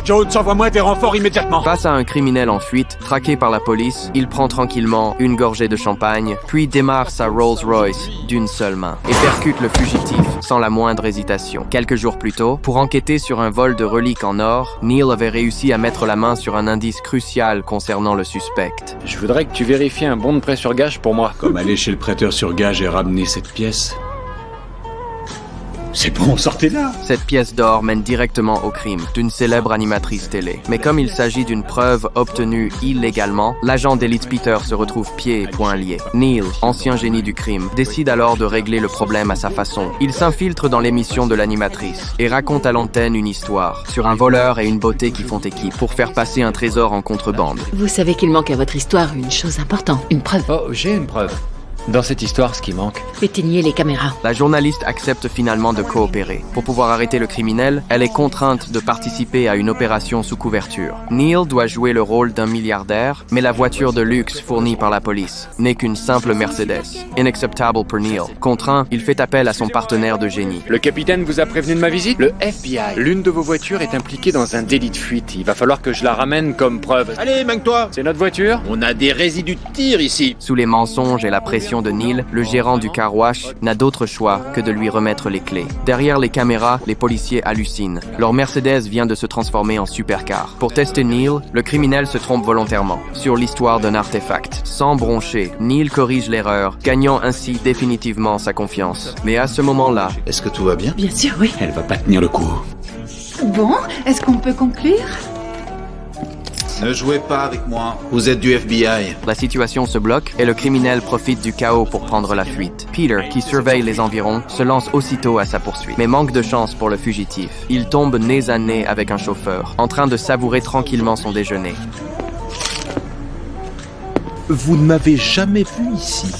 Jones, envoie-moi des renforts immédiatement. Face à un criminel en fuite, traqué par la police, il prend tranquillement une gorgée de champagne, puis démarre sa Rolls-Royce d'une seule main et percute le fugitif sans la moindre hésitation. Quelques jours plus tôt, pour enquêter sur un vol de reliques en or, Neil avait réussi à mettre la main sur un indice crucial concernant le suspect. Je voudrais que tu vérifies un bon de prêt sur gage pour moi. Comme aller chez le prêteur sur gage et ramener cette pièce. C'est bon, sortez-la. Cette pièce d'or mène directement au crime d'une célèbre animatrice télé. Mais comme il s'agit d'une preuve obtenue illégalement, l'agent d'élite Peter se retrouve pieds et poings liés. Neil, ancien génie du crime, décide alors de régler le problème à sa façon. Il s'infiltre dans l'émission de l'animatrice et raconte à l'antenne une histoire sur un voleur et une beauté qui font équipe pour faire passer un trésor en contrebande. Vous savez qu'il manque à votre histoire une chose importante, une preuve. Oh, j'ai une preuve. Dans cette histoire, ce qui manque... Éteignez les caméras. La journaliste accepte finalement de coopérer. Pour pouvoir arrêter le criminel, elle est contrainte de participer à une opération sous couverture. Neil doit jouer le rôle d'un milliardaire, mais la voiture de luxe fournie par la police n'est qu'une simple Mercedes. Inacceptable pour Neil. Contraint, il fait appel à son partenaire de génie. Le capitaine vous a prévenu de ma visite? Le FBI. L'une de vos voitures est impliquée dans un délit de fuite. Il va falloir que je la ramène comme preuve. Allez, manque-toi. C'est notre voiture? On a des résidus de tir ici. Sous les mensonges et la pression de Neil, le gérant du car wash n'a d'autre choix que de lui remettre les clés. Derrière les caméras, les policiers hallucinent. Leur Mercedes vient de se transformer en supercar. Pour tester Neil, le criminel se trompe volontairement sur l'histoire d'un artefact. Sans broncher, Neil corrige l'erreur, gagnant ainsi définitivement sa confiance. Mais à ce moment-là... Est-ce que tout va bien? Bien sûr, oui. Elle va pas tenir le coup. Bon, est-ce qu'on peut conclure? Ne jouez pas avec moi. Vous êtes du FBI. La situation se bloque et le criminel profite du chaos pour prendre la fuite. Peter, qui surveille les environs, se lance aussitôt à sa poursuite. Mais manque de chance pour le fugitif. Il tombe nez à nez avec un chauffeur, en train de savourer tranquillement son déjeuner. Vous ne m'avez jamais vu ici.